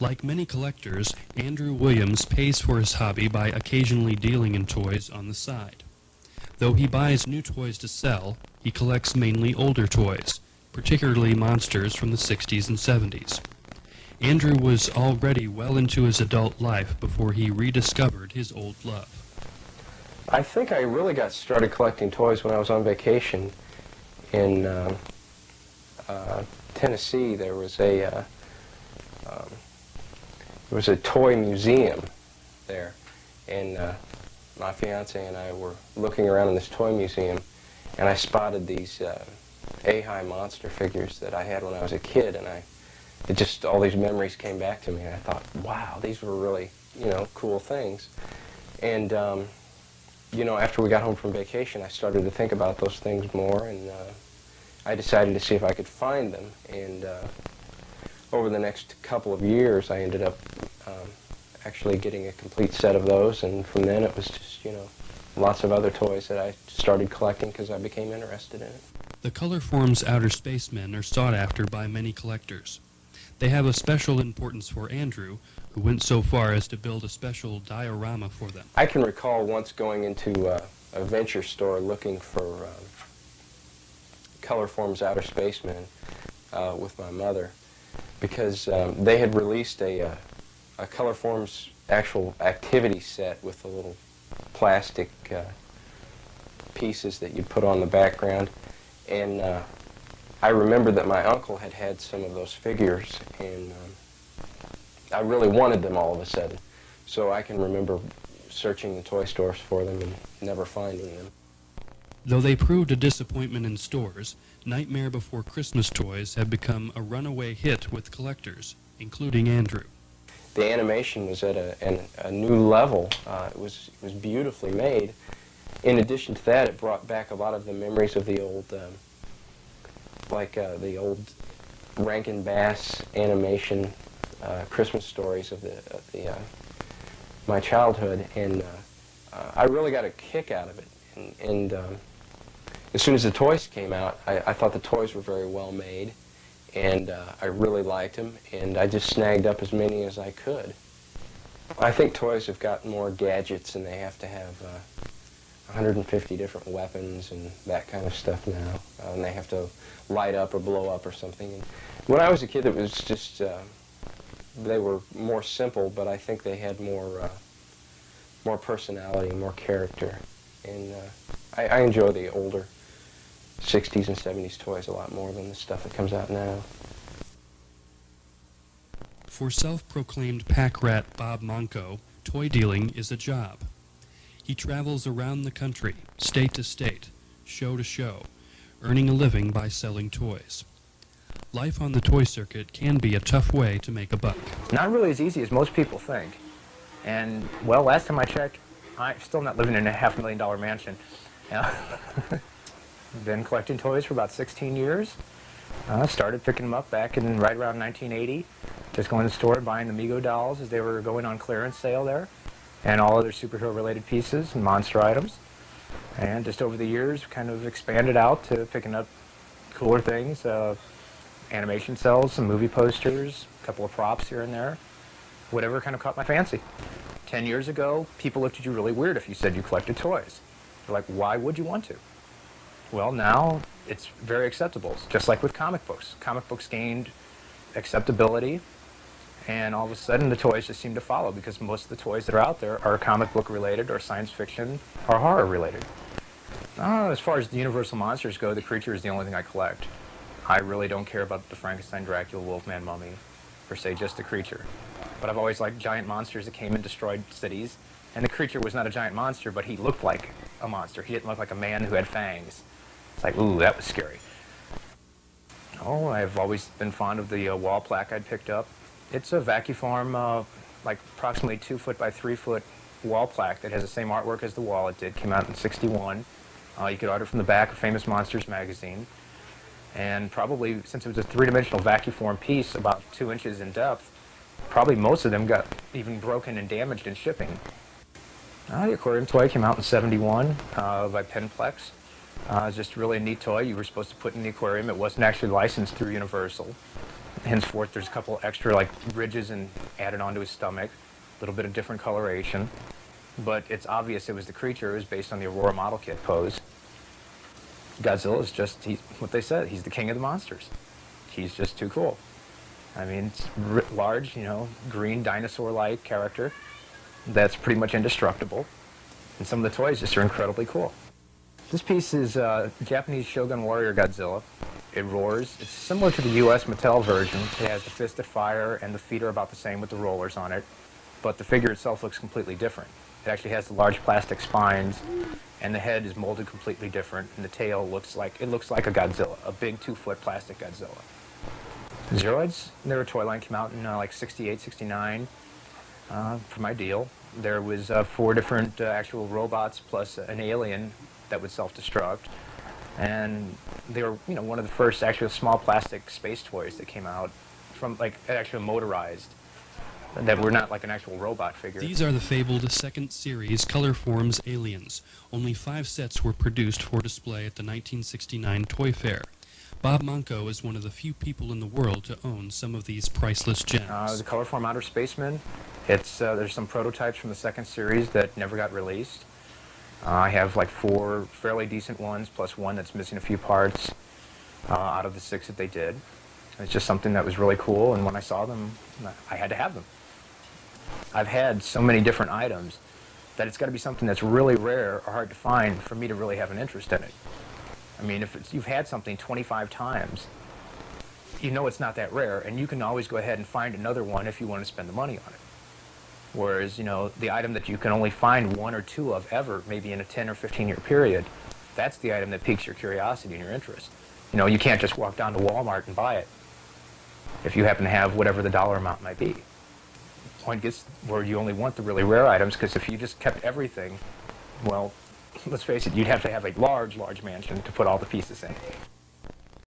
Like many collectors, Andrew Williams pays for his hobby by occasionally dealing in toys on the side. Though he buys new toys to sell, he collects mainly older toys, particularly monsters from the 60s and 70s. Andrew was already well into his adult life before he rediscovered his old love. I think I really got started collecting toys when I was on vacation in Tennessee. There was a toy museum there, and my fiance and I were looking around in this toy museum, and I spotted these Ahai monster figures that I had when I was a kid, and all these memories came back to me, and I thought, wow, these were really, cool things. And, after we got home from vacation, I started to think about those things more, and I decided to see if I could find them. And over the next couple of years, I ended up actually getting a complete set of those, and from then it was just, lots of other toys that I started collecting because I became interested in it. The Colorforms Outer Spacemen are sought after by many collectors. They have a special importance for Andrew, who went so far as to build a special diorama for them. I can recall once going into a venture store looking for Colorforms Outer Spacemen with my mother, because they had released a Colorforms actual activity set with the little plastic pieces that you put on the background. And I remember that my uncle had some of those figures, and I really wanted them all of a sudden. So I can remember searching the toy stores for them and never finding them. Though they proved a disappointment in stores, Nightmare Before Christmas toys have become a runaway hit with collectors, including Andrew. The animation was at a new level. It was beautifully made. In addition to that, it brought back a lot of the memories of the old, the old Rankin Bass animation Christmas stories of my childhood, and I really got a kick out of it. And as soon as the toys came out, I thought the toys were very well made, and I really liked them, and I just snagged up as many as I could. I think toys have got more gadgets, and they have to have 150 different weapons and that kind of stuff now, and they have to light up or blow up or something. And when I was a kid, it was just they were more simple, but I think they had more personality, more character, and I enjoy the older 60s and 70s toys a lot more than the stuff that comes out now. For self-proclaimed pack rat Bob Monco, toy dealing is a job. He travels around the country, state to state, show to show, earning a living by selling toys. Life on the toy circuit can be a tough way to make a buck. Not really as easy as most people think. And, well, last time I checked, I'm still not living in a $500,000 mansion. Been collecting toys for about 16 years. Started picking them up back in right around 1980. Just going to the store, buying the Mego dolls as they were going on clearance sale there, and all other superhero-related pieces and monster items. And just over the years, kind of expanded out to picking up cooler things, animation cells, some movie posters, a couple of props here and there, whatever kind of caught my fancy. 10 years ago, people looked at you really weird if you said you collected toys. They're like, why would you want to? Well, now it's very acceptable, just like with comic books. Comic books gained acceptability, and all of a sudden the toys just seem to follow, because most of the toys that are out there are comic book related or science fiction or horror related. As far as the Universal monsters go, the creature is the only thing I collect. I really don't care about the Frankenstein, Dracula, Wolfman, Mummy, per se, just the creature. But I've always liked giant monsters that came and destroyed cities, and the creature was not a giant monster, but he looked like a monster. He didn't look like a man who had fangs. It's like, ooh, that was scary. Oh, I've always been fond of the wall plaque I'd picked up. It's a Vacuform, like approximately 2 foot by 3 foot wall plaque that has the same artwork as the wall it did. Came out in '61. You could order from the back of Famous Monsters magazine. And probably, since it was a three-dimensional Vacuform piece, about 2 inches in depth, probably most of them got even broken and damaged in shipping. The aquarium toy came out in '71 by Penplex. It's just really a neat toy you were supposed to put in the aquarium. It wasn't actually licensed through Universal. Henceforth, there's a couple extra like ridges and added onto his stomach, a little bit of different coloration. But it's obvious it was the creature. It was based on the Aurora model kit pose. Godzilla is just what they said. He's the king of the monsters. He's just too cool. I mean, it's large, you know, green dinosaur-like character that's pretty much indestructible. And some of the toys just are incredibly cool. This piece is Japanese Shogun Warrior Godzilla. It roars. It's similar to the US Mattel version. It has the fist of fire, and the feet are about the same with the rollers on it. But the figure itself looks completely different. It actually has the large plastic spines, and the head is molded completely different, and the tail looks like a Godzilla, a big 2-foot plastic Godzilla. Zeroids, their toy line came out in like 68, 69 for my deal. There was 4 different actual robots plus an alien that would self-destruct. And they were, you know, one of the first actual small plastic space toys that came out from, like, actually motorized, that were not like an actual robot figure. These are the fabled second series Color Forms Aliens. Only 5 sets were produced for display at the 1969 Toy Fair. Bob Manco is one of the few people in the world to own some of these priceless gems. The Colorform Outer Spaceman. There's some prototypes from the second series that never got released. I have like 4 fairly decent ones, plus one that's missing a few parts out of the 6 that they did. It's just something that was really cool, and when I saw them, I had to have them. I've had so many different items that it's got to be something that's really rare or hard to find for me to really have an interest in it. I mean, if you've had something 25 times, you know it's not that rare, and you can always go ahead and find another one if you want to spend the money on it. Whereas, you know, the item that you can only find 1 or 2 of ever, maybe in a 10 or 15-year period, that's the item that piques your curiosity and your interest. You know, you can't just walk down to Walmart and buy it if you happen to have whatever the dollar amount might be. Point gets where you only want the really rare items, because if you just kept everything, well, let's face it, you'd have to have a large, large mansion to put all the pieces in.